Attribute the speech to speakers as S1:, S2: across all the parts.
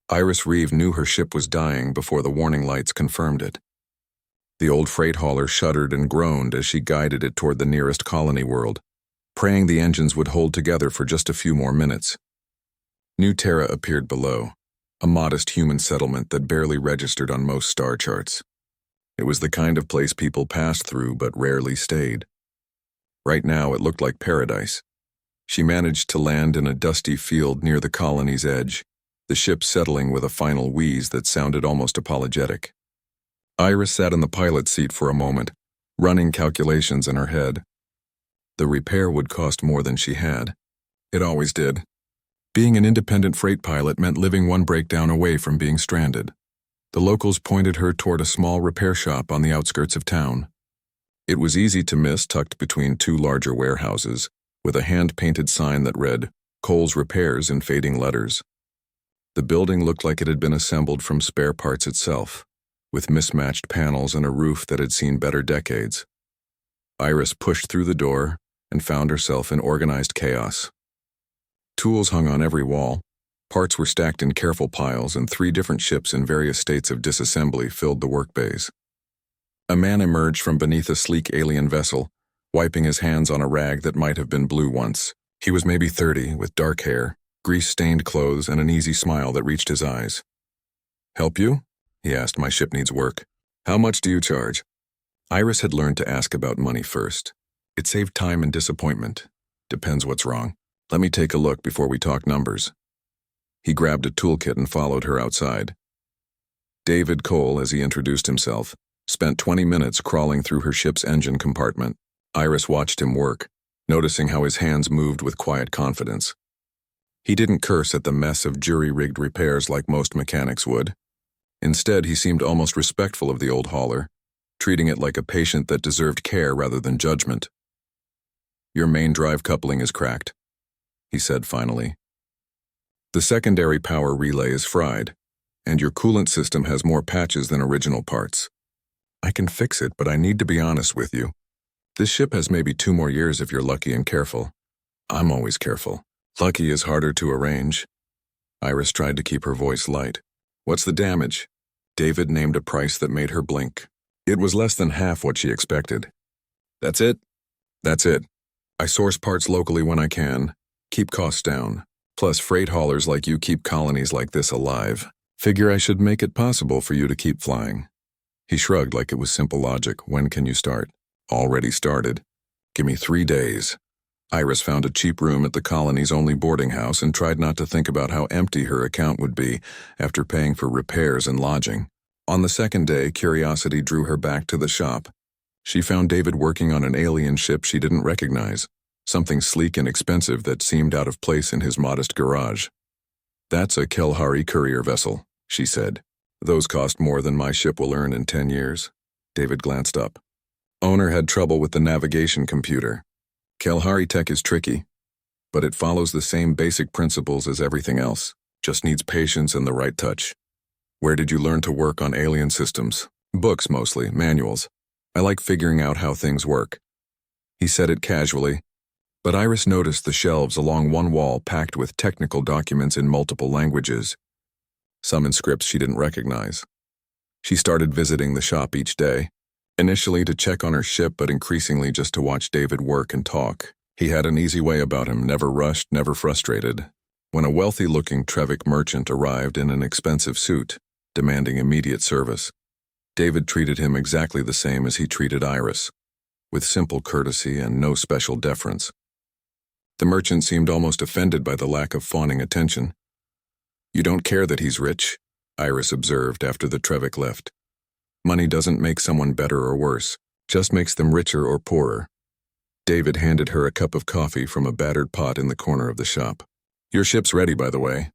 S1: Iris Reeve knew her ship was dying before the warning lights confirmed it. The old freight hauler shuddered and groaned as she guided it toward the nearest colony world, praying the engines would hold together for just a few more minutes. New Terra appeared below, a modest human settlement that barely registered on most star charts. It was the kind of place people passed through but rarely stayed. Right now it looked like paradise. She managed to land in a dusty field near the colony's edge, the ship settling with a final wheeze that sounded almost apologetic. Iris sat in the pilot's seat for a moment, running calculations in her head. The repair would cost more than she had. It always did. Being an independent freight pilot meant living one breakdown away from being stranded. The locals pointed her toward a small repair shop on the outskirts of town. It was easy to miss, tucked between two larger warehouses, with a hand-painted sign that read, "Cole's Repairs" in fading letters. The building looked like it had been assembled from spare parts itself, with mismatched panels and a roof that had seen better decades. Iris pushed through the door and found herself in organized chaos. Tools hung on every wall, parts were stacked in careful piles, and 3 different ships in various states of disassembly filled the work bays. A man emerged from beneath a sleek alien vessel, wiping his hands on a rag that might have been blue once. He was maybe 30, with dark hair, grease-stained clothes, and an easy smile that reached his eyes. "Help you?" he asked. "My ship needs work. How much do you charge?" Iris had learned to ask about money first. It saved time and disappointment. "Depends what's wrong. Let me take a look before we talk numbers." He grabbed a toolkit and followed her outside. David Cole, as he introduced himself, spent 20 minutes crawling through her ship's engine compartment. Iris watched him work, noticing how his hands moved with quiet confidence. He didn't curse at the mess of jury-rigged repairs like most mechanics would. Instead, he seemed almost respectful of the old hauler, treating it like a patient that deserved care rather than judgment. "Your main drive coupling is cracked," he said finally. "The secondary power relay is fried, and your coolant system has more patches than original parts. I can fix it, but I need to be honest with you. This ship has maybe 2 more years if you're lucky and careful. I'm always careful. Lucky is harder to arrange." Iris tried to keep her voice light. "What's the damage?" David named a price that made her blink. It was less than half what she expected. "That's it?" "That's it. I source parts locally when I can, keep costs down. Plus, freight haulers like you keep colonies like this alive. Figure I should make it possible for you to keep flying." He shrugged like it was simple logic. "When can you start?" "Already started. Give me 3 days." Iris found a cheap room at the colony's only boarding house and tried not to think about how empty her account would be after paying for repairs and lodging. On the second day, curiosity drew her back to the shop. She found David working on an alien ship she didn't recognize, something sleek and expensive that seemed out of place in his modest garage. "That's a Kelhari courier vessel," she said. "Those cost more than my ship will earn in 10 years. David glanced up. Owner had trouble with the navigation computer. Kelhari tech is tricky, but it follows the same basic principles as everything else, just needs patience and the right touch. Where did you learn to work on alien systems? Books mostly, manuals. I like figuring out how things work." He said it casually, but Iris noticed the shelves along one wall packed with technical documents in multiple languages, some in scripts she didn't recognize. She started visiting the shop each day, initially to check on her ship, but increasingly just to watch David work and talk. He had an easy way about him, never rushed, never frustrated. When a wealthy-looking Trevik merchant arrived in an expensive suit, demanding immediate service, David treated him exactly the same as he treated Iris, with simple courtesy and no special deference. The merchant seemed almost offended by the lack of fawning attention. "You don't care that he's rich," Iris observed after the Trevik left. "Money doesn't make someone better or worse, just makes them richer or poorer." David handed her a cup of coffee from a battered pot in the corner of the shop. "Your ship's ready, by the way.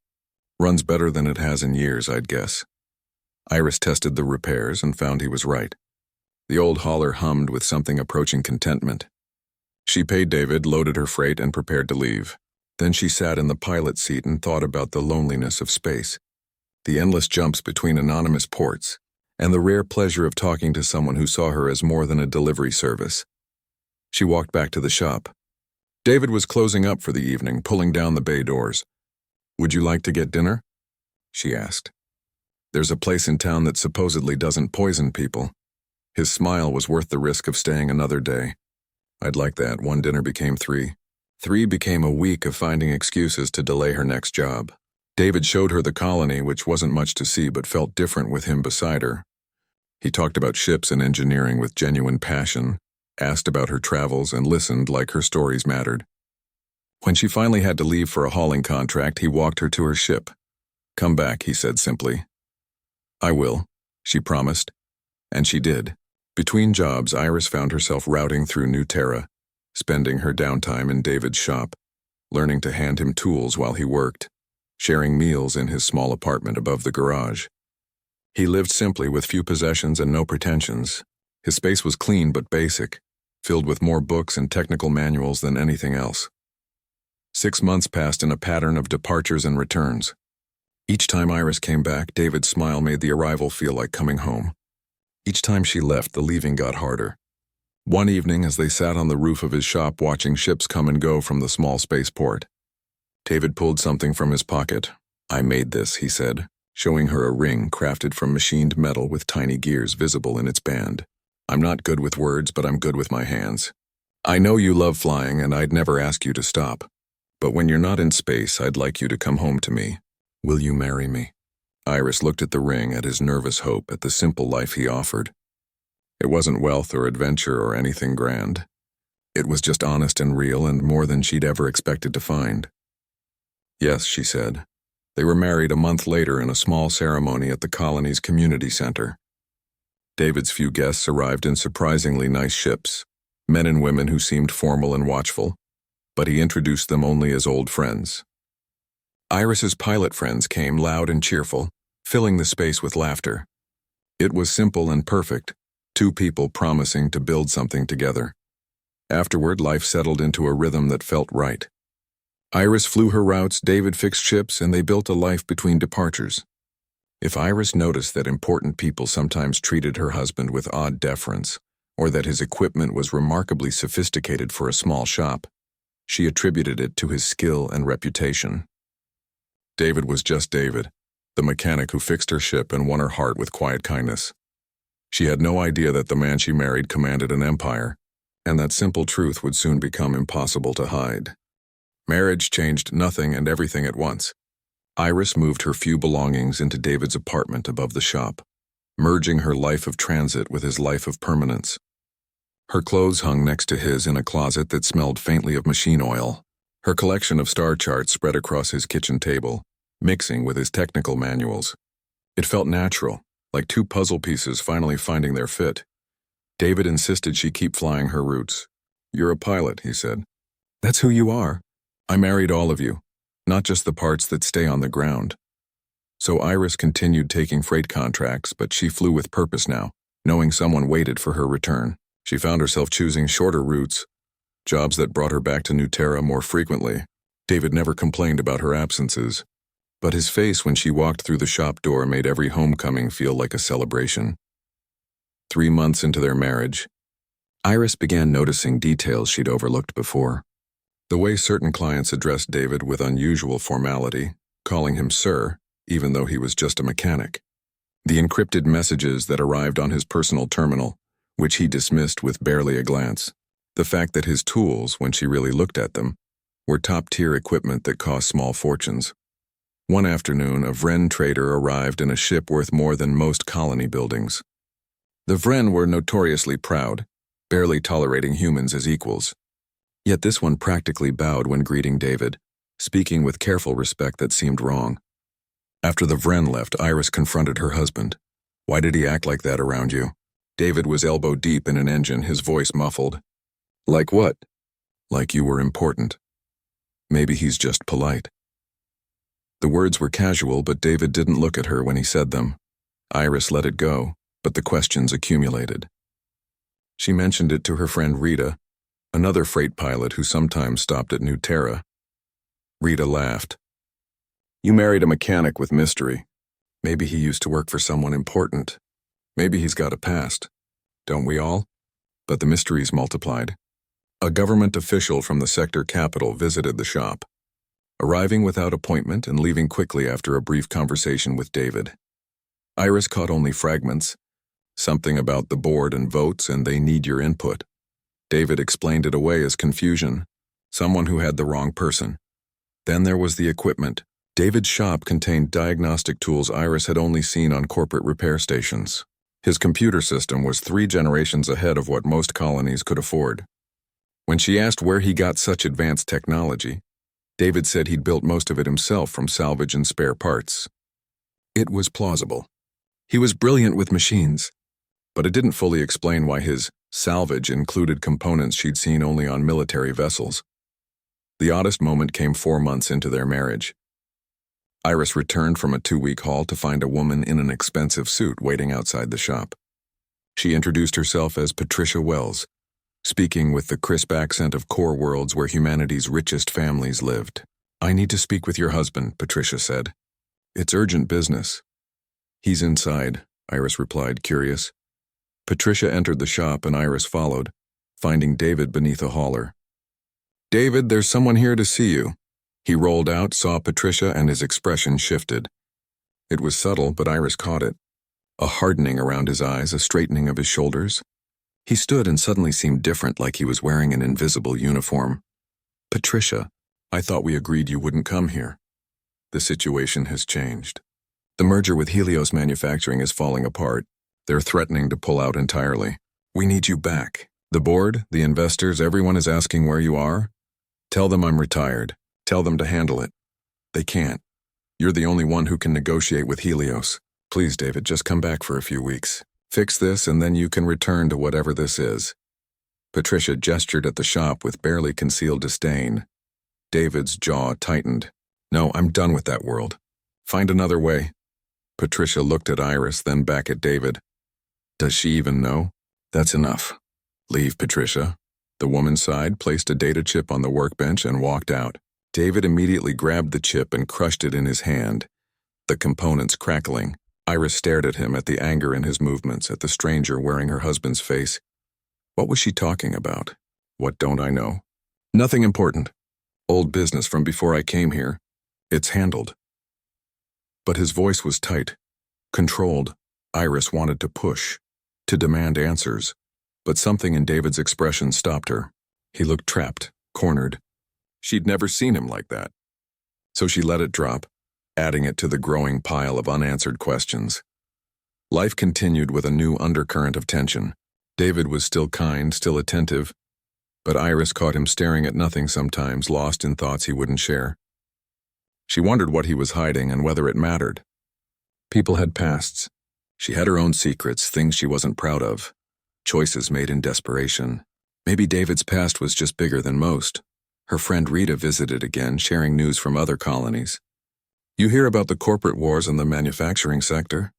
S1: Runs better than it has in years, I'd guess." Iris tested the repairs and found he was right. The old hauler hummed with something approaching contentment. She paid David, loaded her freight, and prepared to leave. Then she sat in the pilot's seat and thought about the loneliness of space, the endless jumps between anonymous ports, and the rare pleasure of talking to someone who saw her as more than a delivery service. She walked back to the shop. David was closing up for the evening, pulling down the bay doors. "Would you like to get dinner?" she asked. There's a place in town that supposedly doesn't poison people. His smile was worth the risk of staying another day. I'd like that. One dinner became 3. 3 became a week of finding excuses to delay her next job. David showed her the colony, which wasn't much to see but felt different with him beside her. He talked about ships and engineering with genuine passion, asked about her travels, and listened like her stories mattered. When she finally had to leave for a hauling contract, he walked her to her ship. Come back, he said simply. I will, she promised. And she did. Between jobs, Iris found herself routing through New Terra, spending her downtime in David's shop, learning to hand him tools while he worked, sharing meals in his small apartment above the garage. He lived simply with few possessions and no pretensions. His space was clean but basic, filled with more books and technical manuals than anything else. 6 months passed in a pattern of departures and returns. Each time Iris came back, David's smile made the arrival feel like coming home. Each time she left, the leaving got harder. One evening, as they sat on the roof of his shop watching ships come and go from the small spaceport, David pulled something from his pocket. I made this, he said, showing her a ring crafted from machined metal with tiny gears visible in its band. I'm not good with words, but I'm good with my hands. I know you love flying, and I'd never ask you to stop. But when you're not in space, I'd like you to come home to me. Will you marry me? Iris looked at the ring, at his nervous hope, at the simple life he offered. It wasn't wealth or adventure or anything grand. It was just honest and real, and more than she'd ever expected to find. Yes, she said. They were married a month later in a small ceremony at the colony's community center. David's few guests arrived in surprisingly nice ships, men and women who seemed formal and watchful, but he introduced them only as old friends. Iris's pilot friends came loud and cheerful, filling the space with laughter. It was simple and perfect, 2 people promising to build something together. Afterward, life settled into a rhythm that felt right. Iris flew her routes, David fixed ships, and they built a life between departures. If Iris noticed that important people sometimes treated her husband with odd deference, or that his equipment was remarkably sophisticated for a small shop, she attributed it to his skill and reputation. David was just David, the mechanic who fixed her ship and won her heart with quiet kindness. She had no idea that the man she married commanded an empire, and that simple truth would soon become impossible to hide. Marriage changed nothing and everything at once. Iris moved her few belongings into David's apartment above the shop, merging her life of transit with his life of permanence. Her clothes hung next to his in a closet that smelled faintly of machine oil. Her collection of star charts spread across his kitchen table, mixing with his technical manuals. It felt natural, like 2 puzzle pieces finally finding their fit. David insisted she keep flying her routes. You're a pilot, he said. That's who you are. I married all of you, not just the parts that stay on the ground. So Iris continued taking freight contracts, but she flew with purpose now, knowing someone waited for her return. She found herself choosing shorter routes, jobs that brought her back to New Terra more frequently. David never complained about her absences, but his face when she walked through the shop door made every homecoming feel like a celebration. 3 months into their marriage, Iris began noticing details she'd overlooked before. The way certain clients addressed David with unusual formality, calling him sir, even though he was just a mechanic. The encrypted messages that arrived on his personal terminal, which he dismissed with barely a glance. The fact that his tools, when she really looked at them, were top-tier equipment that cost small fortunes. One afternoon, a Vren trader arrived in a ship worth more than most colony buildings. The Vren were notoriously proud, barely tolerating humans as equals. Yet this one practically bowed when greeting David, speaking with careful respect that seemed wrong. After the Vren left, Iris confronted her husband. Why did he act like that around you? David was elbow deep in an engine, his voice muffled. Like what? Like you were important. Maybe he's just polite. The words were casual, but David didn't look at her when he said them. Iris let it go, but the questions accumulated. She mentioned it to her friend Rita, another freight pilot who sometimes stopped at New Terra. Rita laughed. You married a mechanic with mystery. Maybe he used to work for someone important. Maybe he's got a past. Don't we all? But the mysteries multiplied. A government official from the sector capital visited the shop. arriving without appointment and leaving quickly after a brief conversation with David. Iris caught only fragments, something about the board and votes and they need your input. David explained it away as confusion, someone who had the wrong person. Then there was the equipment. David's shop contained diagnostic tools Iris had only seen on corporate repair stations. His computer system was 3 generations ahead of what most colonies could afford. When she asked where he got such advanced technology, David said he'd built most of it himself from salvage and spare parts. It was plausible. He was brilliant with machines, but it didn't fully explain why his salvage included components she'd seen only on military vessels. The oddest moment came 4 months into their marriage. Iris returned from a 2-week haul to find a woman in an expensive suit waiting outside the shop. She introduced herself as Patricia Wells, speaking with the crisp accent of core worlds where humanity's richest families lived. "I need to speak with your husband," Patricia said. "It's urgent business." "He's inside," Iris replied, curious. Patricia entered the shop and Iris followed, finding David beneath a hauler. "David, there's someone here to see you." He rolled out, saw Patricia, and his expression shifted. It was subtle, but Iris caught it. A hardening around his eyes, a straightening of his shoulders. He stood and suddenly seemed different, like he was wearing an invisible uniform. "Patricia, I thought we agreed you wouldn't come here." "The situation has changed. The merger with Helios Manufacturing is falling apart. They're threatening to pull out entirely. We need you back. The board, the investors, everyone is asking where you are. Tell them I'm retired. Tell them to handle it. They can't. You're the only one who can negotiate with Helios. Please, David, just come back for a few weeks. Fix this and then you can return to whatever this is." Patricia gestured at the shop with barely concealed disdain. David's jaw tightened. "No, I'm done with that world. Find another way." Patricia looked at Iris, then back at David. "Does she even know?" "That's enough. Leave, Patricia." The woman sighed, placed a data chip on the workbench, and walked out. David immediately grabbed the chip and crushed it in his hand, the components crackling. Iris stared at him, at the anger in his movements, at the stranger wearing her husband's face. What was she talking about? What don't I know? "Nothing important. Old business from before I came here. It's handled." But his voice was tight, controlled. Iris wanted to push, to demand answers, but something in David's expression stopped her. He looked trapped, cornered. She'd never seen him like that. So she let it drop, adding it to the growing pile of unanswered questions. Life continued with a new undercurrent of tension. David was still kind, still attentive, but Iris caught him staring at nothing sometimes, lost in thoughts he wouldn't share. She wondered what he was hiding and whether it mattered. People had pasts. She had her own secrets, things she wasn't proud of, choices made in desperation. Maybe David's past was just bigger than most. Her friend Rita visited again, sharing news from other colonies. "You hear about the corporate wars in the manufacturing sector?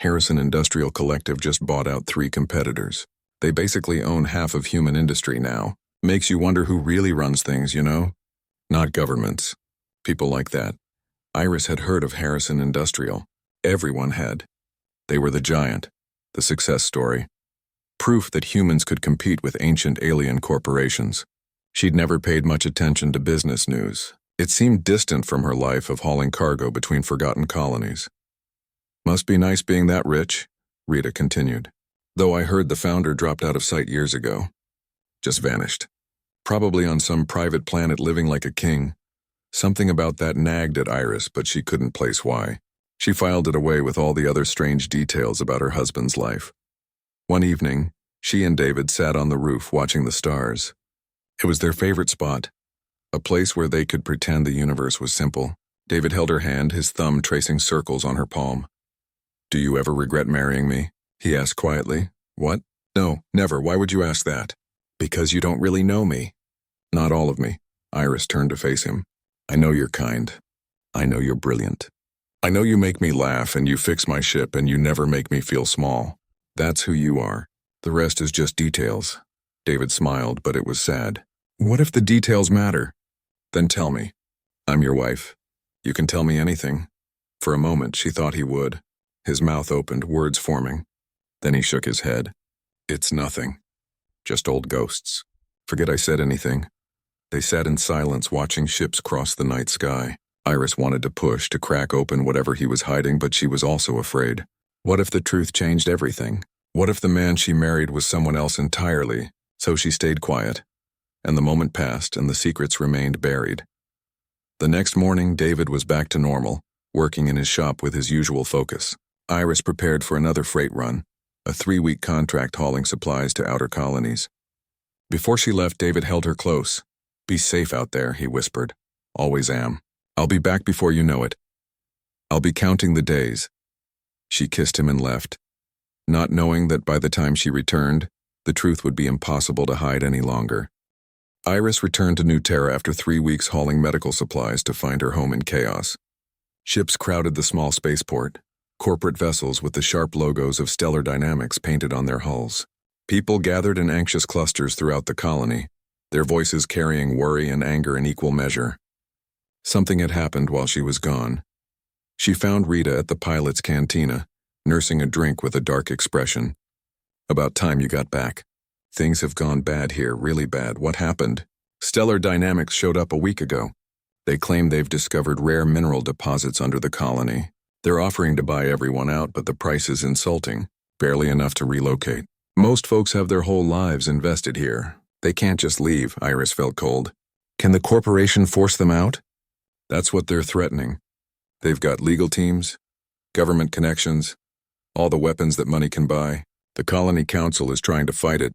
S1: Harrison Industrial Collective just bought out 3 competitors. They basically own half of human industry now. Makes you wonder who really runs things, you know? Not governments. People like that." Iris had heard of Harrison Industrial. Everyone had. They were the giant, the success story. Proof that humans could compete with ancient alien corporations. She'd never paid much attention to business news. It seemed distant from her life of hauling cargo between forgotten colonies. "Must be nice being that rich," Rita continued. "Though I heard the founder dropped out of sight years ago. Just vanished. Probably on some private planet living like a king." Something about that nagged at Iris, but she couldn't place why. She filed it away with all the other strange details about her husband's life. One evening, she and David sat on the roof watching the stars. It was their favorite spot, a place where they could pretend the universe was simple. David held her hand, his thumb tracing circles on her palm. "Do you ever regret marrying me?" he asked quietly. "What? No, never. Why would you ask that?" "Because you don't really know me." "Not all of me." Iris turned to face him. "I know you're kind. I know you're brilliant. I know you make me laugh and you fix my ship and you never make me feel small. That's who you are. The rest is just details." David smiled, but it was sad. "What if the details matter?" "Then tell me. I'm your wife. You can tell me anything." For a moment, she thought he would. His mouth opened, words forming. Then he shook his head. "It's nothing. Just old ghosts. Forget I said anything. They sat in silence watching ships cross the night sky. Iris wanted to push, to crack open whatever he was hiding, but she was also afraid. What if the truth changed everything? What if the man she married was someone else entirely? So she stayed quiet. And the moment passed, and the secrets remained buried. The next morning, David was back to normal, working in his shop with his usual focus. Iris prepared for another freight run, a 3-week contract hauling supplies to outer colonies. Before she left, David held her close. "Be safe out there," he whispered. "Always am. I'll be back before you know it. I'll be counting the days." She kissed him and left, not knowing that by the time she returned, the truth would be impossible to hide any longer. Iris returned to New Terra after 3 weeks hauling medical supplies to find her home in chaos. Ships crowded the small spaceport, corporate vessels with the sharp logos of Stellar Dynamics painted on their hulls. People gathered in anxious clusters throughout the colony, their voices carrying worry and anger in equal measure. Something had happened while she was gone. She found Rita at the pilot's cantina, nursing a drink with a dark expression. "About time you got back. Things have gone bad here, really bad. What happened?" "Stellar Dynamics showed up a week ago. They claim they've discovered rare mineral deposits under the colony. They're offering to buy everyone out, but the price is insulting, barely enough to relocate. Most folks have their whole lives invested here. They can't just leave." Iris felt cold. "Can the corporation force them out?" "That's what they're threatening. They've got legal teams, government connections, all the weapons that money can buy. The Colony Council is trying to fight it,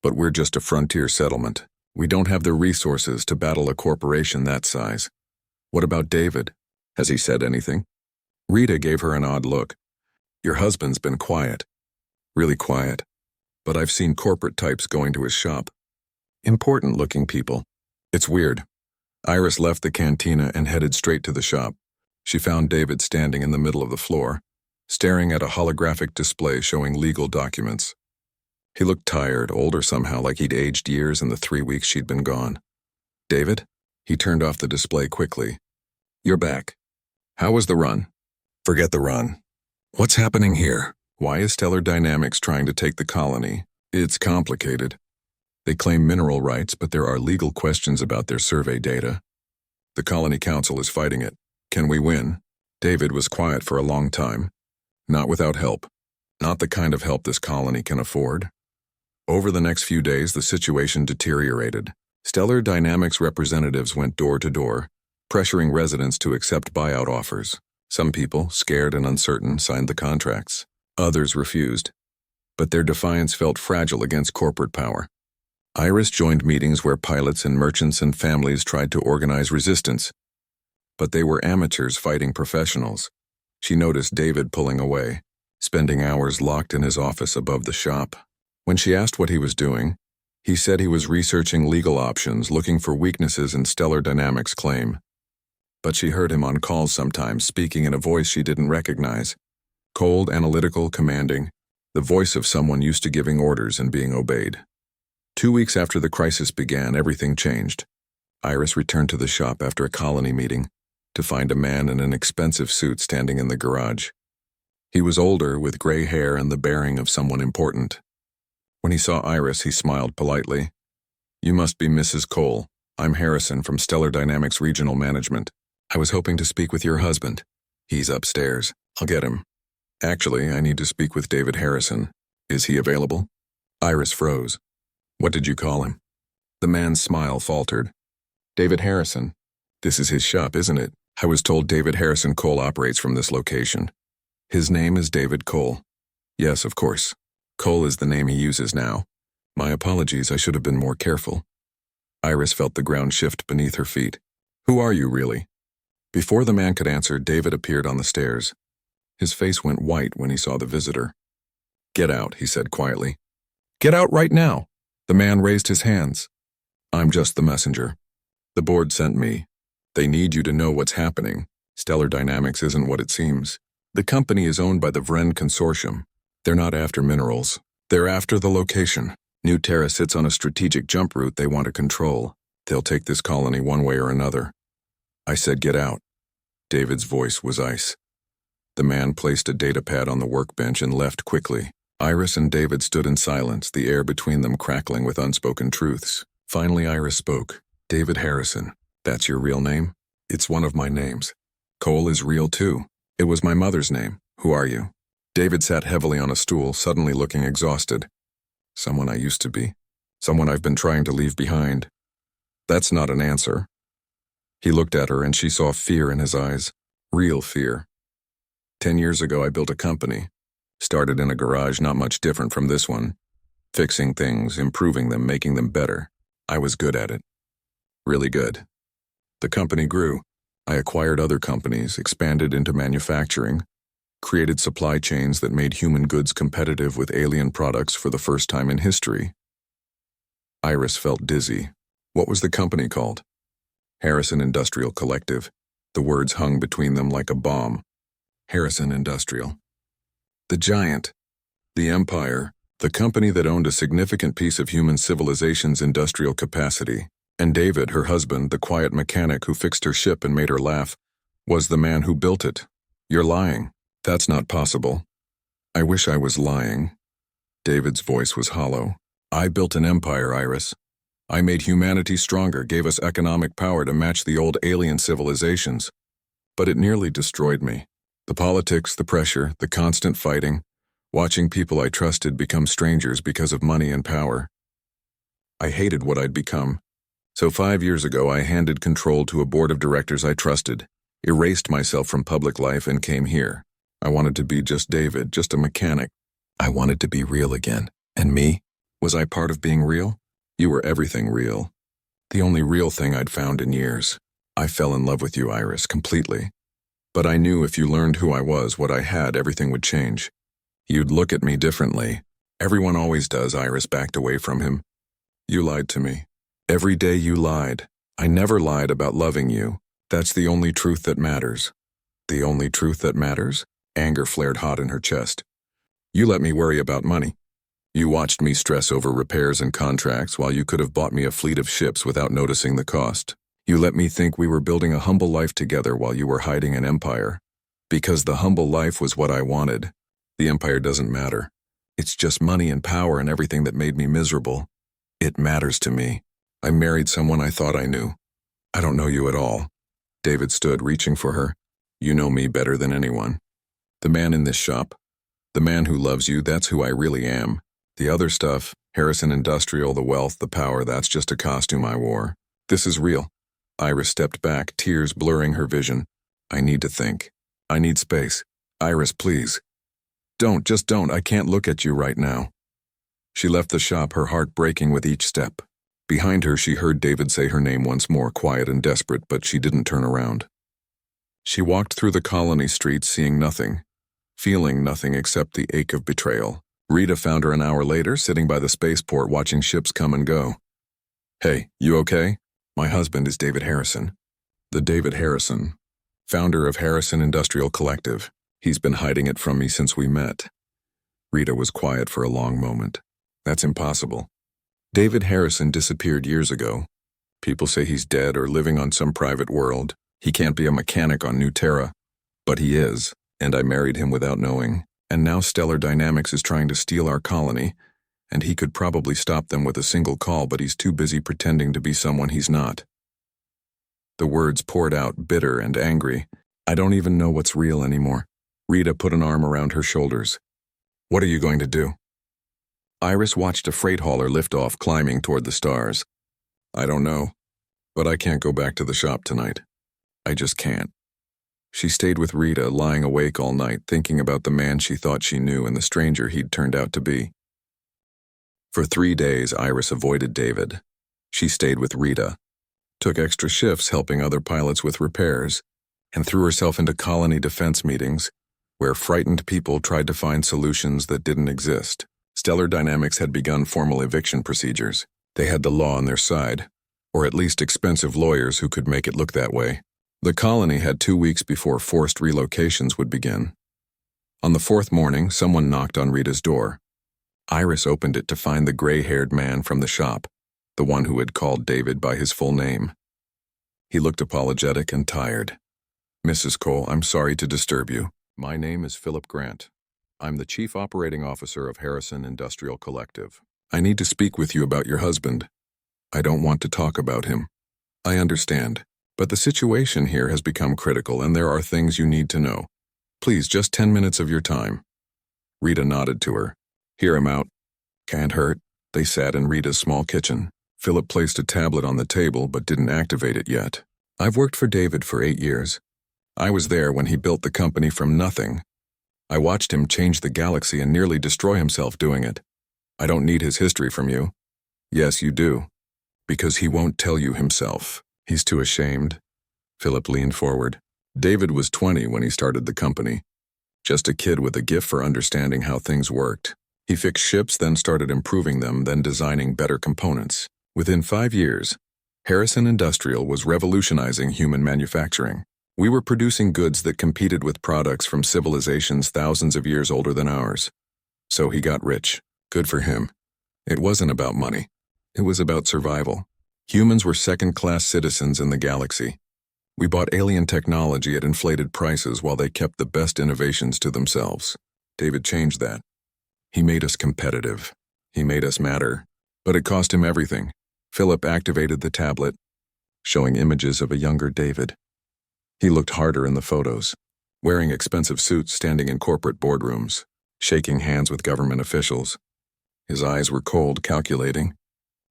S1: but we're just a frontier settlement. We don't have the resources to battle a corporation that size." "What about David? Has he said anything?" Rita gave her an odd look. "Your husband's been quiet. Really quiet. But I've seen corporate types going to his shop. Important-looking people. It's weird." Iris left the cantina and headed straight to the shop. She found David standing in the middle of the floor, staring at a holographic display showing legal documents. He looked tired, older somehow, like he'd aged years in the 3 weeks she'd been gone. "David?" He turned off the display quickly. "You're back. How was the run?" "Forget the run. What's happening here? Why is Stellar Dynamics trying to take the colony?" "It's complicated. They claim mineral rights, but there are legal questions about their survey data. The Colony Council is fighting it. Can we win?" David was quiet for a long time. "Not without help. Not the kind of help this colony can afford." Over the next few days, the situation deteriorated. Stellar Dynamics representatives went door to door, pressuring residents to accept buyout offers. Some people, scared and uncertain, signed the contracts. Others refused. But their defiance felt fragile against corporate power. Iris joined meetings where pilots and merchants and families tried to organize resistance. But they were amateurs fighting professionals. She noticed David pulling away, spending hours locked in his office above the shop. When she asked what he was doing, he said he was researching legal options, looking for weaknesses in Stellar Dynamics' claim. But she heard him on calls sometimes, speaking in a voice she didn't recognize. Cold, analytical, commanding, the voice of someone used to giving orders and being obeyed. 2 weeks after the crisis began, everything changed. Iris returned to the shop after a colony meeting to find a man in an expensive suit standing in the garage. He was older, with gray hair and the bearing of someone important. When he saw Iris, he smiled politely. "You must be Mrs. Cole. I'm Harrison from Stellar Dynamics Regional Management. I was hoping to speak with your husband. He's upstairs. I'll get him. Actually, I need to speak with David Harrison. Is he available?" Iris froze. "What did you call him?" The man's smile faltered. "David Harrison. This is his shop, isn't it? I was told David Harrison Cole operates from this location." "His name is David Cole." "Yes, of course. Cole is the name he uses now. My apologies, I should have been more careful." Iris felt the ground shift beneath her feet. "Who are you, really?" Before the man could answer, David appeared on the stairs. His face went white when he saw the visitor. "Get out," he said quietly. "Get out right now." The man raised his hands. "I'm just the messenger. The board sent me. They need you to know what's happening. Stellar Dynamics isn't what it seems. The company is owned by the Vren Consortium. They're not after minerals. They're after the location. New Terra sits on a strategic jump route they want to control. They'll take this colony one way or another." I said, "Get out." David's voice was ice. The man placed a datapad on the workbench and left quickly. Iris and David stood in silence, the air between them crackling with unspoken truths. Finally, Iris spoke. David Harrison. That's your real name? It's one of my names. Cole is real too. It was my mother's name. Who are you? David sat heavily on a stool, suddenly looking exhausted. Someone I used to be. Someone I've been trying to leave behind. That's not an answer. He looked at her and she saw fear in his eyes. Real fear. 10 years ago I built a company. Started in a garage not much different from this one. Fixing things, improving them, making them better. I was good at it. Really good. The company grew. I acquired other companies, expanded into manufacturing, created supply chains that made human goods competitive with alien products for the first time in history. Iris felt dizzy. What was the company called? Harrison Industrial Collective. The words hung between them like a bomb. Harrison Industrial. The giant. The empire. The company that owned a significant piece of human civilization's industrial capacity. And David, her husband, the quiet mechanic who fixed her ship and made her laugh, was the man who built it. You're lying. That's not possible. I wish I was lying. David's voice was hollow. I built an empire, Iris. I made humanity stronger, gave us economic power to match the old alien civilizations. But it nearly destroyed me. The politics, the pressure, the constant fighting, watching people I trusted become strangers because of money and power. I hated what I'd become. So 5 years ago, I handed control to a board of directors I trusted, erased myself from public life and came here. I wanted to be just David, just a mechanic. I wanted to be real again. And me? Was I part of being real? You were everything real. The only real thing I'd found in years. I fell in love with you, Iris, completely. But I knew if you learned who I was, what I had, everything would change. You'd look at me differently. Everyone always does, Iris backed away from him. You lied to me. Every day you lied. I never lied about loving you. That's the only truth that matters. The only truth that matters? Anger flared hot in her chest. You let me worry about money. You watched me stress over repairs and contracts while you could have bought me a fleet of ships without noticing the cost. You let me think we were building a humble life together while you were hiding an empire. Because the humble life was what I wanted. The empire doesn't matter. It's just money and power and everything that made me miserable. It matters to me. I married someone I thought I knew. I don't know you at all. David stood, reaching for her. You know me better than anyone. The man in this shop. The man who loves you, that's who I really am. The other stuff, Harrison Industrial, the wealth, the power, that's just a costume I wore. This is real. Iris stepped back, tears blurring her vision. I need to think. I need space. Iris, please. Don't, just don't. I can't look at you right now. She left the shop, her heart breaking with each step. Behind her, she heard David say her name once more, quiet and desperate, but she didn't turn around. She walked through the colony streets, seeing nothing, feeling nothing except the ache of betrayal. Rita found her an hour later, sitting by the spaceport watching ships come and go. Hey, you okay? My husband is David Harrison. The David Harrison, founder of Harrison Industrial Collective. He's been hiding it from me since we met. Rita was quiet for a long moment. That's impossible. David Harrison disappeared years ago. People say he's dead or living on some private world. He can't be a mechanic on New Terra. But he is, and I married him without knowing. And now Stellar Dynamics is trying to steal our colony, and he could probably stop them with a single call, but he's too busy pretending to be someone he's not. The words poured out, bitter and angry. I don't even know what's real anymore. Rita put an arm around her shoulders. What are you going to do? Iris watched a freight hauler lift off, climbing toward the stars. I don't know, but I can't go back to the shop tonight. I just can't. She stayed with Rita, lying awake all night, thinking about the man she thought she knew and the stranger he'd turned out to be. For 3 days, Iris avoided David. She stayed with Rita, took extra shifts helping other pilots with repairs, and threw herself into colony defense meetings, where frightened people tried to find solutions that didn't exist. Stellar Dynamics had begun formal eviction procedures. They had the law on their side, or at least expensive lawyers who could make it look that way. The colony had 2 weeks before forced relocations would begin. On the 4th morning, someone knocked on Rita's door. Iris opened it to find the gray-haired man from the shop, the one who had called David by his full name. He looked apologetic and tired. Mrs. Cole, I'm sorry to disturb you. My name is Philip Grant. I'm the Chief Operating Officer of Harrison Industrial Collective. I need to speak with you about your husband. I don't want to talk about him. I understand, but the situation here has become critical and there are things you need to know. Please, just 10 minutes of your time. Rita nodded to her. Hear him out. Can't hurt. They sat in Rita's small kitchen. Philip placed a tablet on the table but didn't activate it yet. I've worked for David for 8 years. I was there when he built the company from nothing. I watched him change the galaxy and nearly destroy himself doing it. I don't need his history from you. Yes, you do. Because he won't tell you himself. He's too ashamed. Philip leaned forward. David was 20 when he started the company. Just a kid with a gift for understanding how things worked. He fixed ships, then started improving them, then designing better components. Within 5 years, Harrison Industrial was revolutionizing human manufacturing. We were producing goods that competed with products from civilizations thousands of years older than ours. So he got rich. Good for him. It wasn't about money. It was about survival. Humans were second-class citizens in the galaxy. We bought alien technology at inflated prices while they kept the best innovations to themselves. David changed that. He made us competitive. He made us matter. But it cost him everything. Philip activated the tablet, showing images of a younger David. He looked harder in the photos, wearing expensive suits, standing in corporate boardrooms, shaking hands with government officials. His eyes were cold, calculating.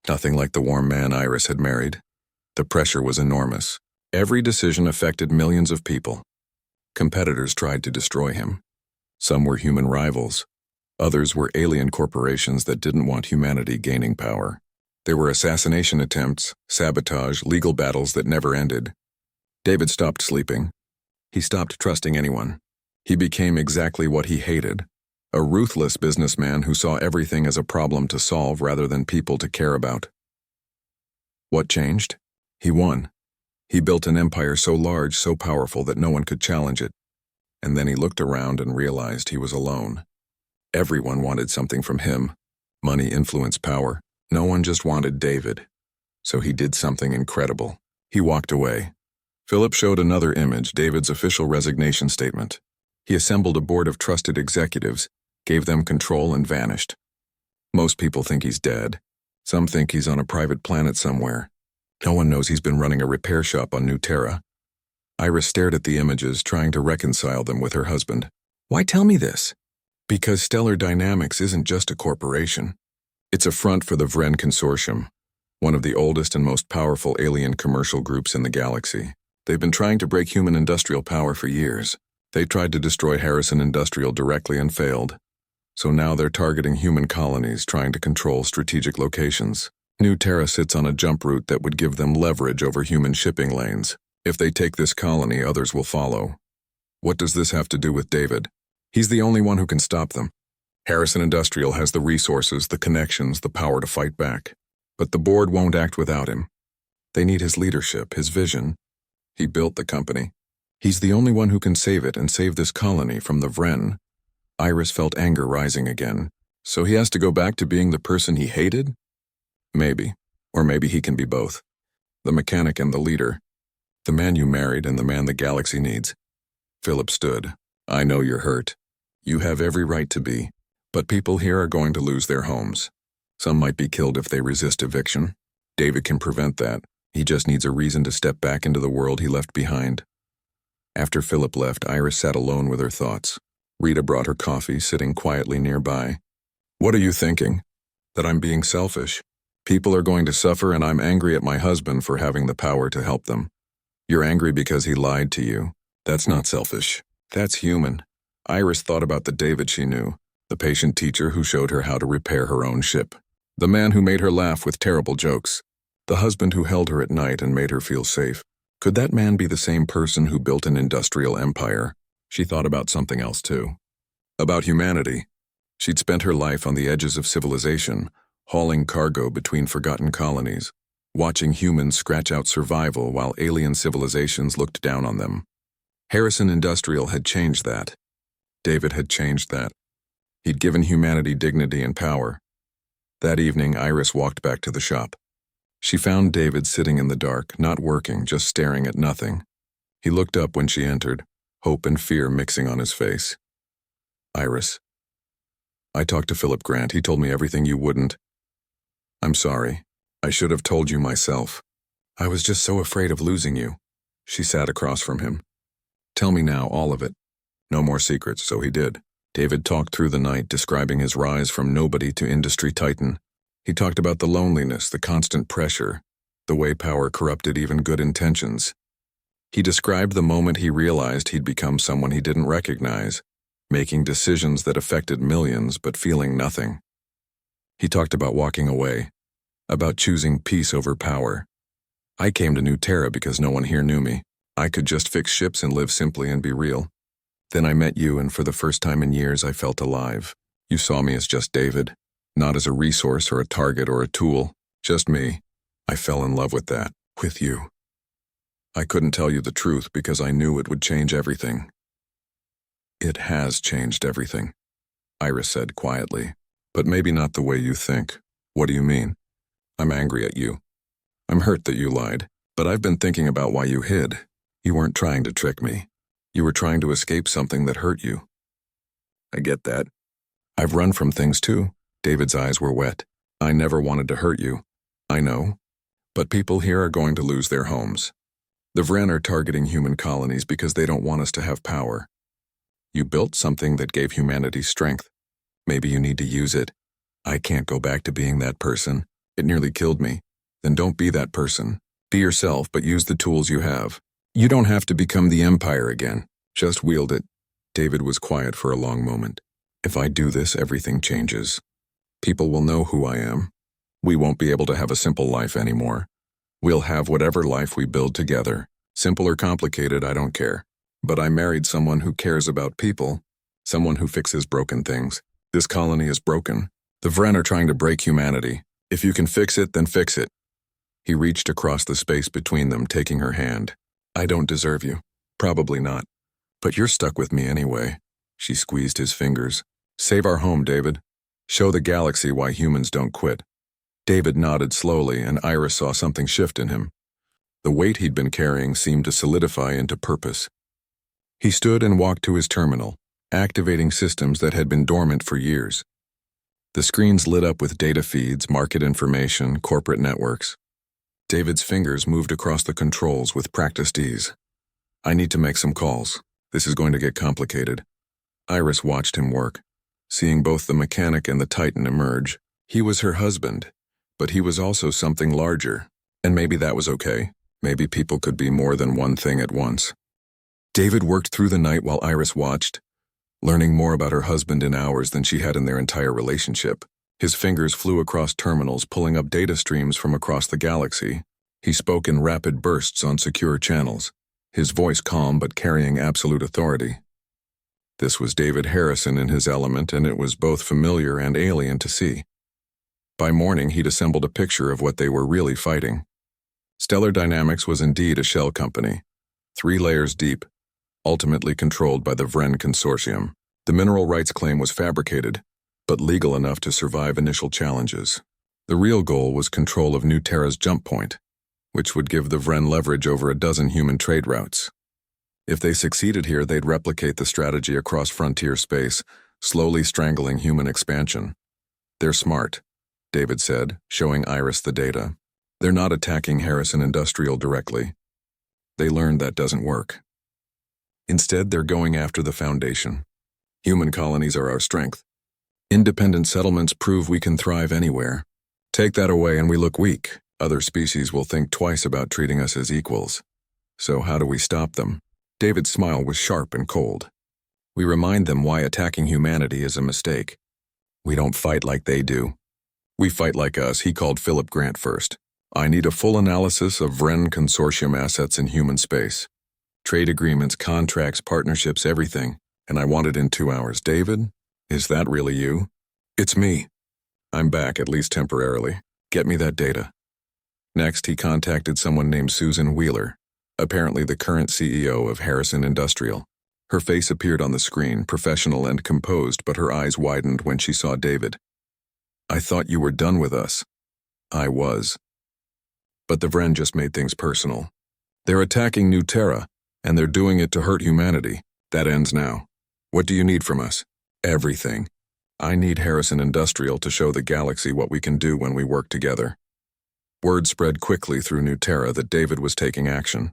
S1: Nothing like the warm man Iris had married. The pressure was enormous. Every decision affected millions of people. Competitors tried to destroy him. Some were human rivals. Others were alien corporations that didn't want humanity gaining power. There were assassination attempts, sabotage, legal battles that never ended. David stopped sleeping. He stopped trusting anyone. He became exactly what he hated. A ruthless businessman who saw everything as a problem to solve rather than people to care about. What changed? He won. He built an empire so large, so powerful that no one could challenge it. And then he looked around and realized he was alone. Everyone wanted something from him. Money, influence, power. No one just wanted David. So he did something incredible. He walked away. Philip showed another image, David's official resignation statement. He assembled a board of trusted executives, gave them control, and vanished. Most people think he's dead. Some think he's on a private planet somewhere. No one knows he's been running a repair shop on New Terra. Iris stared at the images, trying to reconcile them with her husband. Why tell me this? Because Stellar Dynamics isn't just a corporation. It's a front for the Vren Consortium, one of the oldest and most powerful alien commercial groups in the galaxy. They've been trying to break human industrial power for years. They tried to destroy Harrison Industrial directly and failed. So now they're targeting human colonies, trying to control strategic locations. New Terra sits on a jump route that would give them leverage over human shipping lanes. If they take this colony, others will follow. What does this have to do with David? He's the only one who can stop them. Harrison Industrial has the resources, the connections, the power to fight back. But the board won't act without him. They need his leadership, his vision. He built the company. He's the only one who can save it and save this colony from the Vren. Iris felt anger rising again. So he has to go back to being the person he hated? Maybe. Or maybe he can be both. The mechanic and the leader. The man you married and the man the galaxy needs. Philip stood. I know you're hurt. You have every right to be. But people here are going to lose their homes. Some might be killed if they resist eviction. David can prevent that. He just needs a reason to step back into the world he left behind. After Philip left, Iris sat alone with her thoughts. Rita brought her coffee, sitting quietly nearby. What are you thinking? That I'm being selfish? People are going to suffer and I'm angry at my husband for having the power to help them. You're angry because he lied to you. That's not selfish. That's human. Iris thought about the David she knew, the patient teacher who showed her how to repair her own ship, the man who made her laugh with terrible jokes, the husband who held her at night and made her feel safe. Could that man be the same person who built an industrial empire? She thought about something else too. About humanity. She'd spent her life on the edges of civilization, hauling cargo between forgotten colonies, watching humans scratch out survival while alien civilizations looked down on them. Harrison Industrial had changed that. David had changed that. He'd given humanity dignity and power. That evening, Iris walked back to the shop. She found David sitting in the dark, not working, just staring at nothing. He looked up when she entered, hope and fear mixing on his face. Iris. I talked to Philip Grant. He told me everything you wouldn't. I'm sorry. I should have told you myself. I was just so afraid of losing you. She sat across from him. Tell me now, all of it. No more secrets, so he did. David talked through the night, describing his rise from nobody to industry titan. He talked about the loneliness, the constant pressure, the way power corrupted even good intentions. He described the moment he realized he'd become someone he didn't recognize, making decisions that affected millions but feeling nothing. He talked about walking away, about choosing peace over power. I came to New Terra because no one here knew me. I could just fix ships and live simply and be real. Then I met you, and for the first time in years I felt alive. You saw me as just David, not as a resource or a target or a tool, just me. I fell in love with that, with you. I couldn't tell you the truth because I knew it would change everything. It has changed everything, Iris said quietly. But maybe not the way you think. What do you mean? I'm angry at you. I'm hurt that you lied, but I've been thinking about why you hid. You weren't trying to trick me. You were trying to escape something that hurt you. I get that. I've run from things too. David's eyes were wet. I never wanted to hurt you. I know. But people here are going to lose their homes. The Vren are targeting human colonies because they don't want us to have power. You built something that gave humanity strength. Maybe you need to use it. I can't go back to being that person. It nearly killed me. Then don't be that person. Be yourself, but use the tools you have. You don't have to become the Empire again. Just wield it. David was quiet for a long moment. If I do this, everything changes. People will know who I am. We won't be able to have a simple life anymore. We'll have whatever life we build together. Simple or complicated, I don't care. But I married someone who cares about people, someone who fixes broken things. This colony is broken. The Vren are trying to break humanity. If you can fix it, then fix it. He reached across the space between them, taking her hand. I don't deserve you. Probably not. But you're stuck with me anyway. She squeezed his fingers. Save our home, David. Show the galaxy why humans don't quit. David nodded slowly, and Iris saw something shift in him. The weight he'd been carrying seemed to solidify into purpose. He stood and walked to his terminal, activating systems that had been dormant for years. The screens lit up with data feeds, market information, corporate networks. David's fingers moved across the controls with practiced ease. I need to make some calls. This is going to get complicated. Iris watched him work, seeing both the mechanic and the Titan emerge. He was her husband, but he was also something larger. And maybe that was okay. Maybe people could be more than one thing at once. David worked through the night while Iris watched, learning more about her husband in hours than she had in their entire relationship. His fingers flew across terminals, pulling up data streams from across the galaxy. He spoke in rapid bursts on secure channels, his voice calm but carrying absolute authority. This was David Harrison in his element, and it was both familiar and alien to see. By morning, he'd assembled a picture of what they were really fighting. Stellar Dynamics was indeed a shell company, 3 layers deep, ultimately controlled by the Vren Consortium. The mineral rights claim was fabricated, but legal enough to survive initial challenges. The real goal was control of New Terra's jump point, which would give the Vren leverage over a dozen human trade routes. If they succeeded here, they'd replicate the strategy across frontier space, slowly strangling human expansion. They're smart, David said, showing Iris the data. They're not attacking Harrison Industrial directly. They learned that doesn't work. Instead, they're going after the Foundation. Human colonies are our strength. Independent settlements prove we can thrive anywhere. Take that away and we look weak. Other species will think twice about treating us as equals. So how do we stop them? David's smile was sharp and cold. We remind them why attacking humanity is a mistake. We don't fight like they do. We fight like us, he called Philip Grant first. I need a full analysis of Vren Consortium assets in human space. Trade agreements, contracts, partnerships, everything. And I want it in 2 hours. David, is that really you? It's me. I'm back, at least temporarily. Get me that data. Next, he contacted someone named Susan Wheeler, apparently the current CEO of Harrison Industrial. Her face appeared on the screen, professional and composed, but her eyes widened when she saw David. I thought you were done with us. I was. But the Vren just made things personal. They're attacking New Terra, and they're doing it to hurt humanity. That ends now. What do you need from us? Everything. I need Harrison Industrial to show the galaxy what we can do when we work together. Word spread quickly through New Terra that David was taking action.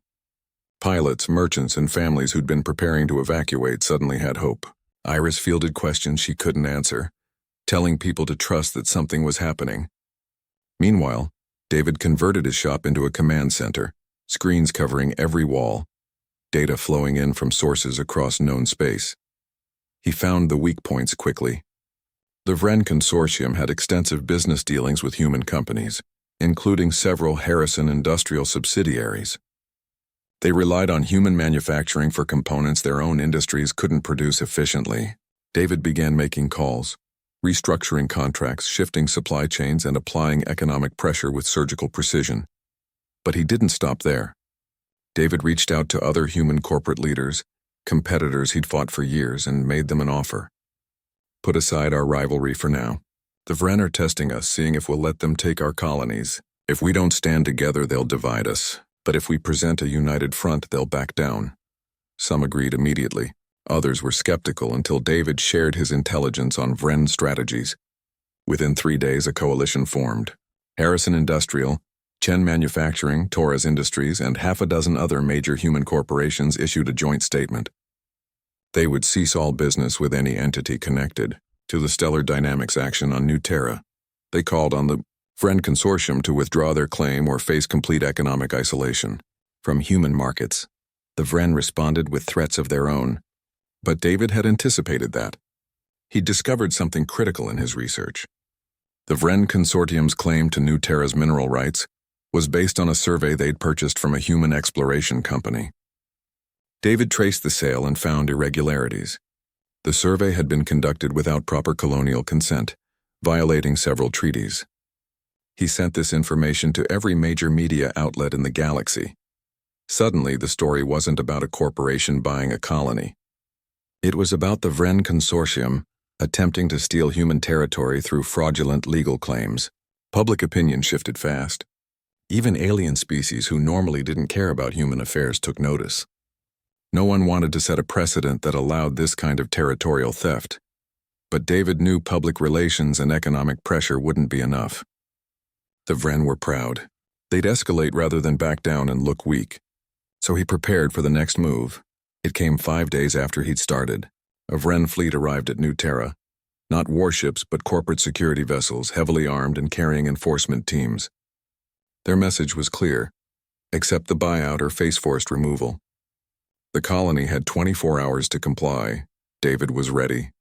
S1: Pilots, merchants, and families who'd been preparing to evacuate suddenly had hope. Iris fielded questions she couldn't answer, telling people to trust that something was happening. Meanwhile, David converted his shop into a command center, screens covering every wall, data flowing in from sources across known space. He found the weak points quickly. The Vren Consortium had extensive business dealings with human companies, including several Harrison industrial subsidiaries. They relied on human manufacturing for components their own industries couldn't produce efficiently. David began making calls, restructuring contracts, shifting supply chains, and applying economic pressure with surgical precision. But he didn't stop there. David reached out to other human corporate leaders, competitors he'd fought for years, and made them an offer. Put aside our rivalry for now. The Vren are testing us, seeing if we'll let them take our colonies. If we don't stand together, they'll divide us. But if we present a united front, they'll back down. Some agreed immediately. Others were skeptical until David shared his intelligence on Vren strategies. Within 3 days, a coalition formed. Harrison Industrial, Chen Manufacturing, Torres Industries, and half a dozen other major human corporations issued a joint statement. They would cease all business with any entity connected to the stellar dynamics action on New Terra. They called on the Vren Consortium to withdraw their claim or face complete economic isolation. From human markets, the Vren responded with threats of their own. But David had anticipated that. He'd discovered something critical in his research. The Vren Consortium's claim to New Terra's mineral rights was based on a survey they'd purchased from a human exploration company. David traced the sale and found irregularities. The survey had been conducted without proper colonial consent, violating several treaties. He sent this information to every major media outlet in the galaxy. Suddenly, the story wasn't about a corporation buying a colony. It was about the Vren Consortium attempting to steal human territory through fraudulent legal claims. Public opinion shifted fast. Even alien species who normally didn't care about human affairs took notice. No one wanted to set a precedent that allowed this kind of territorial theft. But David knew public relations and economic pressure wouldn't be enough. The Vren were proud. They'd escalate rather than back down and look weak. So he prepared for the next move. It came 5 days after he'd started. A Vren fleet arrived at New Terra. Not warships, but corporate security vessels, heavily armed and carrying enforcement teams. Their message was clear: accept the buyout or face forced removal. The colony had 24 hours to comply. David was ready.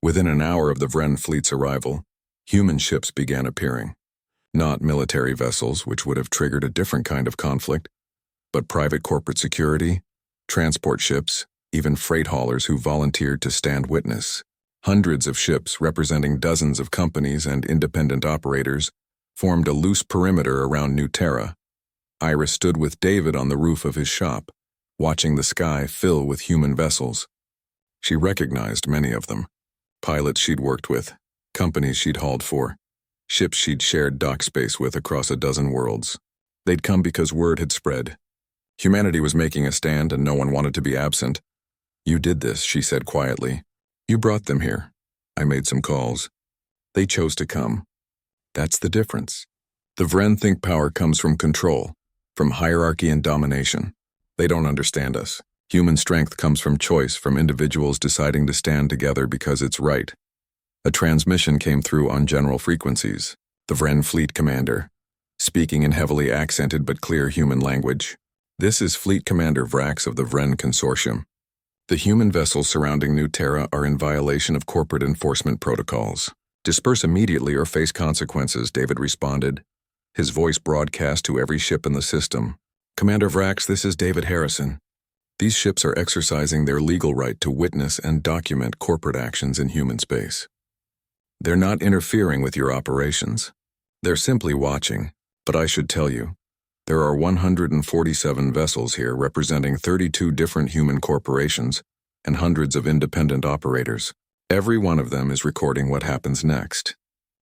S1: Within an hour of the Vren fleet's arrival, human ships began appearing. Not military vessels, which would have triggered a different kind of conflict, but private corporate security, transport ships, even freight haulers who volunteered to stand witness. Hundreds of ships representing dozens of companies and independent operators formed a loose perimeter around New Terra. Iris stood with David on the roof of his shop, watching the sky fill with human vessels. She recognized many of them. Pilots she'd worked with, companies she'd hauled for, ships she'd shared dock space with across a dozen worlds. They'd come because word had spread. Humanity was making a stand and no one wanted to be absent. You did this, she said quietly. You brought them here. I made some calls. They chose to come. That's the difference. The Vren think power comes from control, from hierarchy and domination. They don't understand us. Human strength comes from choice, from individuals deciding to stand together because it's right. A transmission came through on general frequencies. The Vren fleet commander, speaking in heavily accented but clear human language. This is Fleet Commander Vrax of the Vren Consortium. The human vessels surrounding New Terra are in violation of corporate enforcement protocols. Disperse immediately or face consequences, David responded, his voice broadcast to every ship in the system. Commander Vrax, this is David Harrison. These ships are exercising their legal right to witness and document corporate actions in human space. They're not interfering with your operations. They're simply watching. But I should tell you, there are 147 vessels here representing 32 different human corporations and hundreds of independent operators. Every one of them is recording what happens next.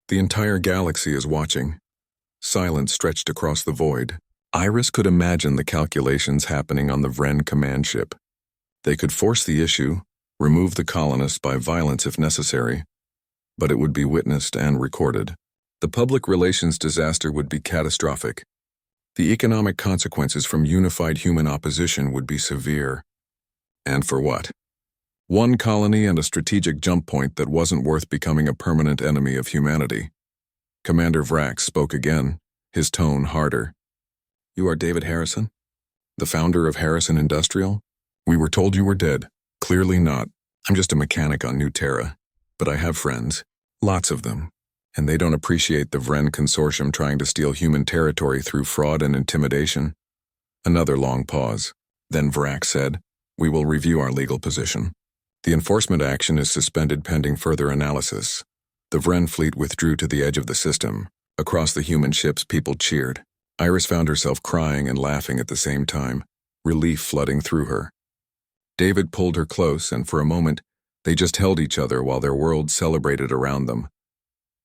S1: The entire galaxy is watching. Silence stretched across the void. Iris could imagine the calculations happening on the Vren command ship. They could force the issue, remove the colonists by violence if necessary, but it would be witnessed and recorded. The public relations disaster would be catastrophic. The economic consequences from unified human opposition would be severe. And for what? One colony and a strategic jump point that wasn't worth becoming a permanent enemy of humanity. Commander Vrax spoke again, his tone harder. You are David Harrison? The founder of Harrison Industrial? We were told you were dead. Clearly not. I'm just a mechanic on New Terra. But I have friends. Lots of them. And they don't appreciate the Vren Consortium trying to steal human territory through fraud and intimidation. Another long pause. Then Vrax said, We will review our legal position. The enforcement action is suspended pending further analysis. The Vren fleet withdrew to the edge of the system. Across the human ships, people cheered. Iris found herself crying and laughing at the same time, relief flooding through her. David pulled her close, and for a moment, they just held each other while their world celebrated around them.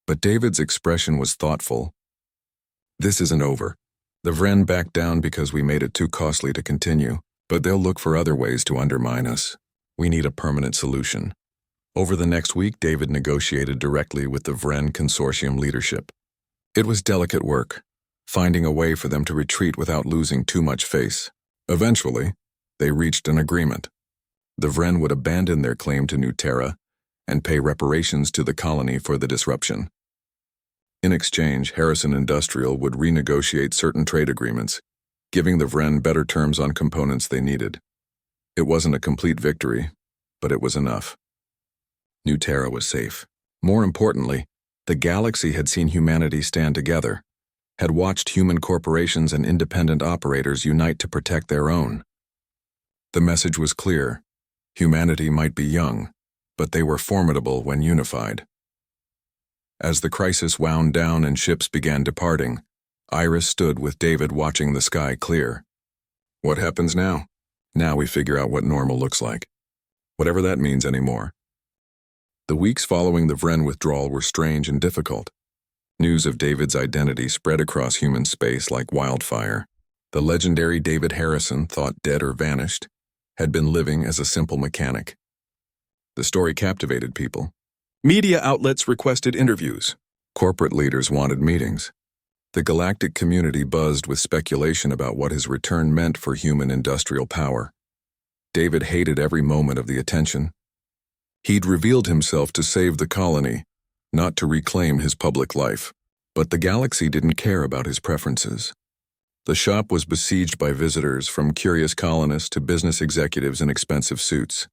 S1: But David's expression was thoughtful. This isn't over. The Vren backed down because we made it too costly to continue, but they'll look for other ways to undermine us. We need a permanent solution. Over the next week, David negotiated directly with the Vren Consortium leadership. It was delicate work, finding a way for them to retreat without losing too much face. Eventually, they reached an agreement. The Vren would abandon their claim to New Terra and pay reparations to the colony for the disruption. In exchange, Harrison Industrial would renegotiate certain trade agreements, giving the Vren better terms on components they needed. It wasn't a complete victory, but it was enough. New Terra was safe. More importantly, the galaxy had seen humanity stand together, had watched human corporations and independent operators unite to protect their own. The message was clear. Humanity might be young, but they were formidable when unified. As the crisis wound down and ships began departing, Iris stood with David watching the sky clear. What happens now? Now we figure out what normal looks like. Whatever that means anymore. The weeks following the Vren withdrawal were strange and difficult. News of David's identity spread across human space like wildfire. The legendary David Harrison, thought dead or vanished, had been living as a simple mechanic. The story captivated people. Media outlets requested interviews. Corporate leaders wanted meetings. The galactic community buzzed with speculation about what his return meant for human industrial power. David hated every moment of the attention. He'd revealed himself to save the colony, not to reclaim his public life. But the galaxy didn't care about his preferences. The shop was besieged by visitors, from curious colonists to business executives in expensive suits.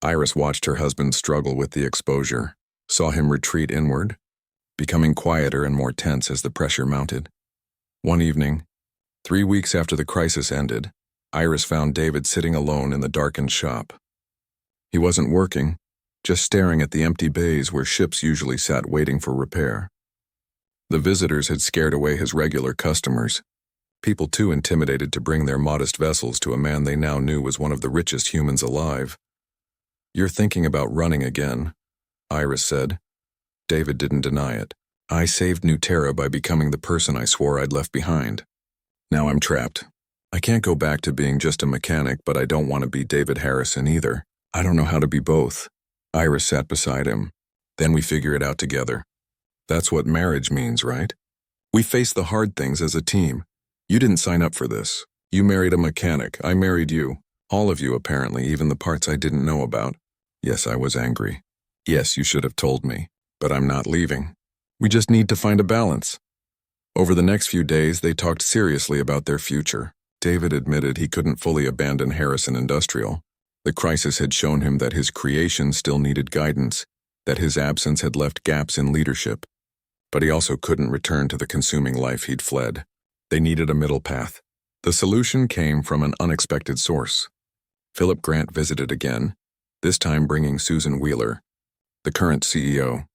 S1: Iris watched her husband struggle with the exposure, saw him retreat inward, becoming quieter and more tense as the pressure mounted. One evening, 3 weeks after the crisis ended, Iris found David sitting alone in the darkened shop. He wasn't working, just staring at the empty bays where ships usually sat waiting for repair. The visitors had scared away his regular customers, people too intimidated to bring their modest vessels to a man they now knew was one of the richest humans alive. You're thinking about running again, Iris said. David didn't deny it. I saved New Terra by becoming the person I swore I'd left behind. Now I'm trapped. I can't go back to being just a mechanic, but I don't want to be David Harrison either. I don't know how to be both. Iris sat beside him. Then we figure it out together. That's what marriage means, right? We face the hard things as a team. You didn't sign up for this. You married a mechanic. I married you. All of you, apparently, even the parts I didn't know about. Yes, I was angry. Yes, you should have told me. But I'm not leaving. We just need to find a balance. Over the next few days, they talked seriously about their future. David admitted he couldn't fully abandon Harrison Industrial. The crisis had shown him that his creation still needed guidance, that his absence had left gaps in leadership. But he also couldn't return to the consuming life he'd fled. They needed a middle path. The solution came from an unexpected source. Philip Grant visited again, this time bringing Susan Wheeler, the current CEO.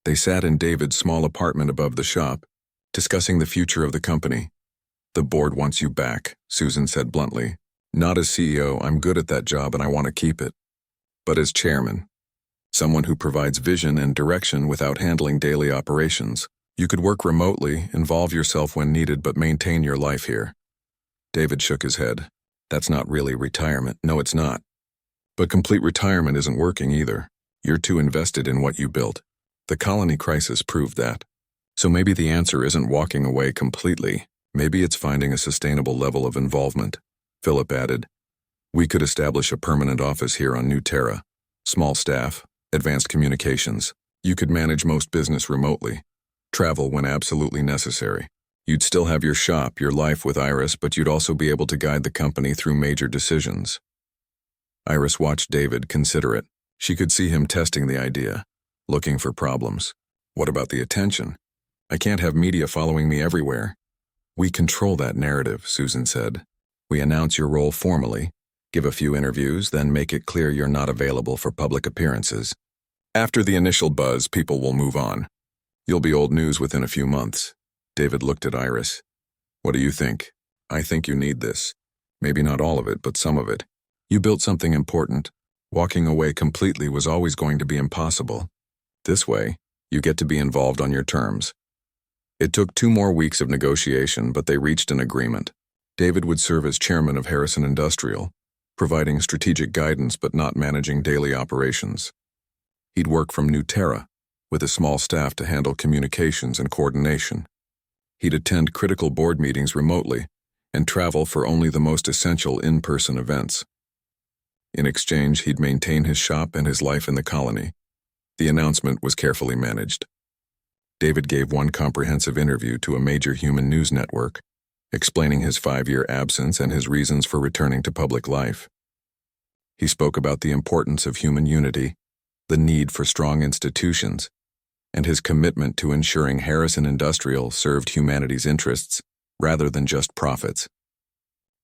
S1: They sat in David's small apartment above the shop, discussing the future of the company. The board wants you back, Susan said bluntly. Not as CEO, I'm good at that job and I want to keep it. But as chairman, someone who provides vision and direction without handling daily operations. You could work remotely, involve yourself when needed, but maintain your life here. David shook his head. That's not really retirement. No, it's not. But complete retirement isn't working either. You're too invested in what you built. The colony crisis proved that. So maybe the answer isn't walking away completely. Maybe it's finding a sustainable level of involvement. Philip added, "We could establish a permanent office here on New Terra. Small staff, advanced communications. You could manage most business remotely. Travel when absolutely necessary. You'd still have your shop, your life with Iris, but you'd also be able to guide the company through major decisions." Iris watched David consider it. She could see him testing the idea, looking for problems. What about the attention? I can't have media following me everywhere. We control that narrative, Susan said. We announce your role formally, give a few interviews, then make it clear you're not available for public appearances. After the initial buzz, people will move on. You'll be old news within a few months. David looked at Iris. What do you think? I think you need this. Maybe not all of it, but some of it. You built something important. Walking away completely was always going to be impossible. This way, you get to be involved on your terms. It took 2 more weeks of negotiation, but they reached an agreement. David would serve as chairman of Harrison Industrial, providing strategic guidance but not managing daily operations. He'd work from New Terra, with a small staff to handle communications and coordination. He'd attend critical board meetings remotely and travel for only the most essential in-person events. In exchange, he'd maintain his shop and his life in the colony. The announcement was carefully managed. David gave one comprehensive interview to a major human news network, explaining his 5-year absence and his reasons for returning to public life. He spoke about the importance of human unity, the need for strong institutions, and his commitment to ensuring Harrison Industrial served humanity's interests rather than just profits.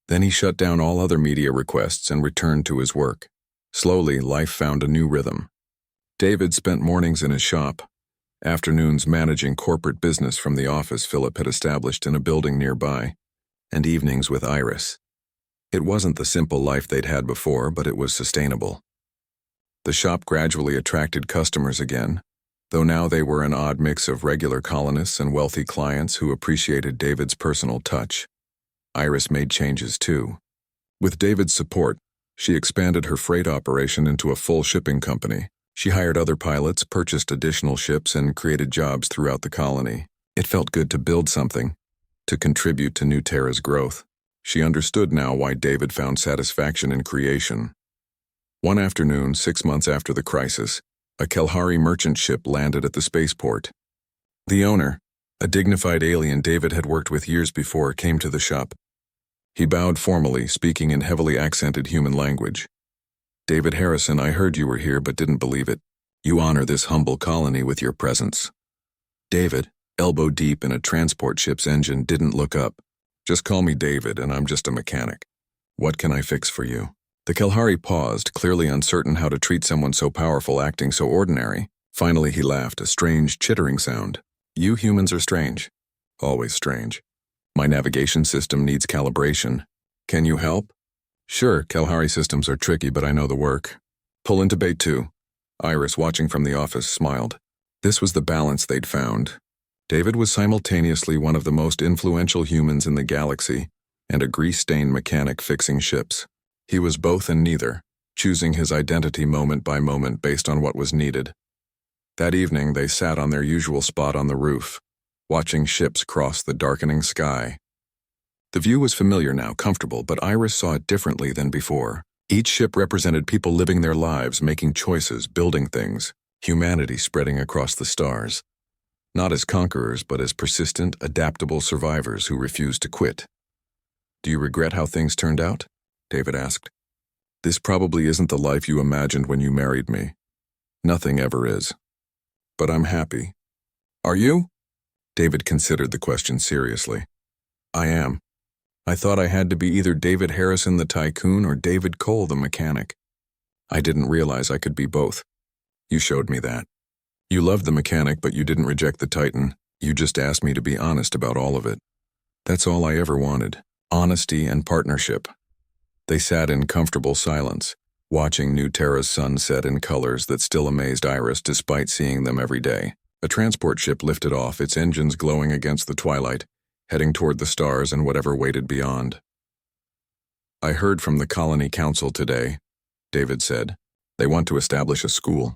S1: Then he shut down all other media requests and returned to his work. Slowly, life found a new rhythm. David spent mornings in his shop, afternoons managing corporate business from the office Philip had established in a building nearby, and evenings with Iris. It wasn't the simple life they'd had before, but it was sustainable. The shop gradually attracted customers again, though now they were an odd mix of regular colonists and wealthy clients who appreciated David's personal touch. Iris made changes too. With David's support, she expanded her freight operation into a full shipping company. She hired other pilots, purchased additional ships, and created jobs throughout the colony. It felt good to build something, to contribute to New Terra's growth. She understood now why David found satisfaction in creation. One afternoon, 6 months after the crisis, a Kelhari merchant ship landed at the spaceport. The owner, a dignified alien David had worked with years before, came to the shop. He bowed formally, speaking in heavily accented human language. "David Harrison, I heard you were here but didn't believe it. You honor this humble colony with your presence." David, elbow deep in a transport ship's engine, didn't look up. "Just call me David, and I'm just a mechanic. What can I fix for you?" The Kelhari paused, clearly uncertain how to treat someone so powerful acting so ordinary. Finally he laughed, a strange chittering sound. "You humans are strange. Always strange. My navigation system needs calibration. Can you help?" "Sure, Kelhari systems are tricky, but I know the work. Pull into Bay 2. Iris, watching from the office, smiled. This was the balance they'd found. David was simultaneously one of the most influential humans in the galaxy and a grease-stained mechanic fixing ships. He was both and neither, choosing his identity moment by moment based on what was needed. That evening, they sat on their usual spot on the roof, watching ships cross the darkening sky. The view was familiar now, comfortable, but Iris saw it differently than before. Each ship represented people living their lives, making choices, building things, humanity spreading across the stars. Not as conquerors, but as persistent, adaptable survivors who refused to quit. "Do you regret how things turned out?" David asked. "This probably isn't the life you imagined when you married me. Nothing ever is. But I'm happy." "Are you?" David considered the question seriously. "I am. I thought I had to be either David Harrison the Tycoon or David Cole the mechanic. I didn't realize I could be both. You showed me that. You loved the mechanic, but you didn't reject the Titan. You just asked me to be honest about all of it. That's all I ever wanted. Honesty and partnership." They sat in comfortable silence, watching New Terra's sun set in colors that still amazed Iris despite seeing them every day. A transport ship lifted off, its engines glowing against the twilight, heading toward the stars and whatever waited beyond. "I heard from the Colony Council today," David said. "They want to establish a school.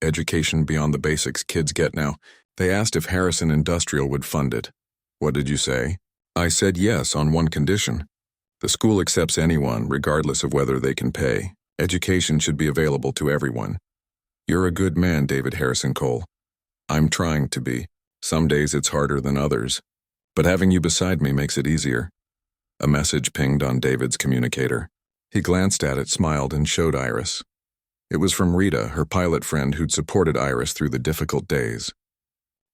S1: Education beyond the basics kids get now. They asked if Harrison Industrial would fund it. What did you say? I said yes on one condition. The school accepts anyone, regardless of whether they can pay. Education should be available to everyone. You're a good man, David Harrison Cole. I'm trying to be. Some days it's harder than others. But having you beside me makes it easier. A message pinged on David's communicator. He glanced at it, smiled, and showed Iris. It was from Rita, her pilot friend who'd supported Iris through the difficult days.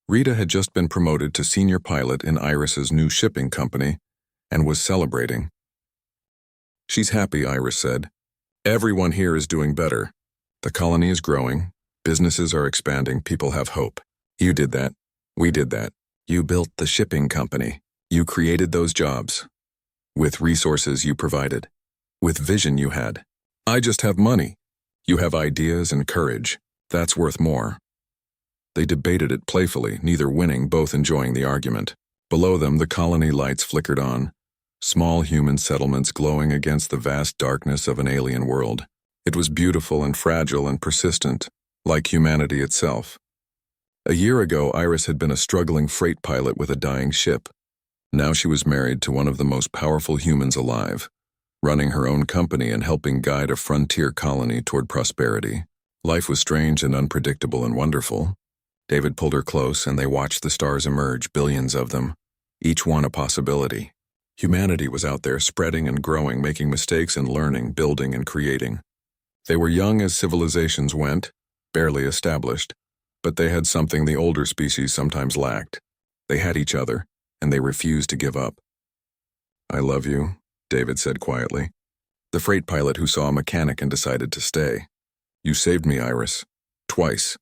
S1: Rita had just been promoted to senior pilot in Iris's new shipping company and was celebrating. She's happy, Iris said. Everyone here is doing better. The colony is growing. Businesses are expanding. People have hope. You did that. We did that. You built the shipping company. You created those jobs. With resources you provided. With vision you had. I just have money. You have ideas and courage. That's worth more. They debated it playfully, neither winning, both enjoying the argument. Below them, the colony lights flickered on, small human settlements glowing against the vast darkness of an alien world. It was beautiful and fragile and persistent, like humanity itself. A year ago, Iris had been a struggling freight pilot with a dying ship. Now she was married to one of the most powerful humans alive, running her own company and helping guide a frontier colony toward prosperity. Life was strange and unpredictable and wonderful. David pulled her close, and they watched the stars emerge, billions of them, each one a possibility. Humanity was out there, spreading and growing, making mistakes and learning, building and creating. They were young as civilizations went, barely established, but they had something the older species sometimes lacked. They had each other, and they refused to give up. I love you, David said quietly. The freight pilot who saw a mechanic and decided to stay. You saved me, Iris. Twice.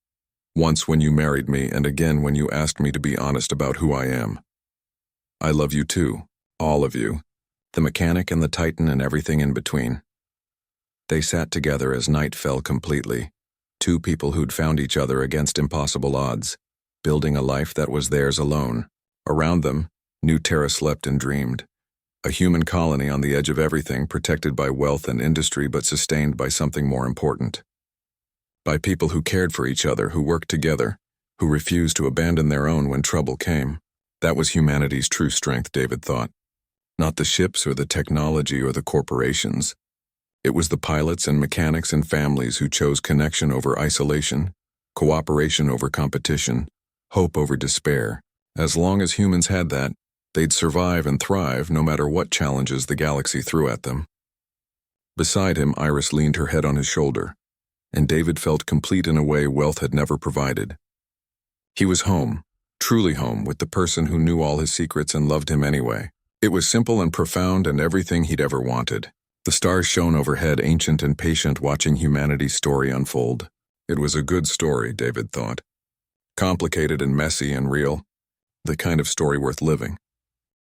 S1: Once when you married me, and again when you asked me to be honest about who I am. I love you too, all of you, the mechanic and the Titan and everything in between. They sat together as night fell completely, two people who'd found each other against impossible odds, building a life that was theirs alone. Around them, New Terra slept and dreamed. A human colony on the edge of everything, protected by wealth and industry but sustained by something more important. By people who cared for each other, who worked together, who refused to abandon their own when trouble came. That was humanity's true strength, David thought. Not the ships or the technology or the corporations. It was the pilots and mechanics and families who chose connection over isolation, cooperation over competition, hope over despair. As long as humans had that, they'd survive and thrive no matter what challenges the galaxy threw at them. Beside him, Iris leaned her head on his shoulder, and David felt complete in a way wealth had never provided. He was home, truly home, with the person who knew all his secrets and loved him anyway. It was simple and profound and everything he'd ever wanted. The stars shone overhead, ancient and patient, watching humanity's story unfold. It was a good story, David thought. Complicated and messy and real. The kind of story worth living.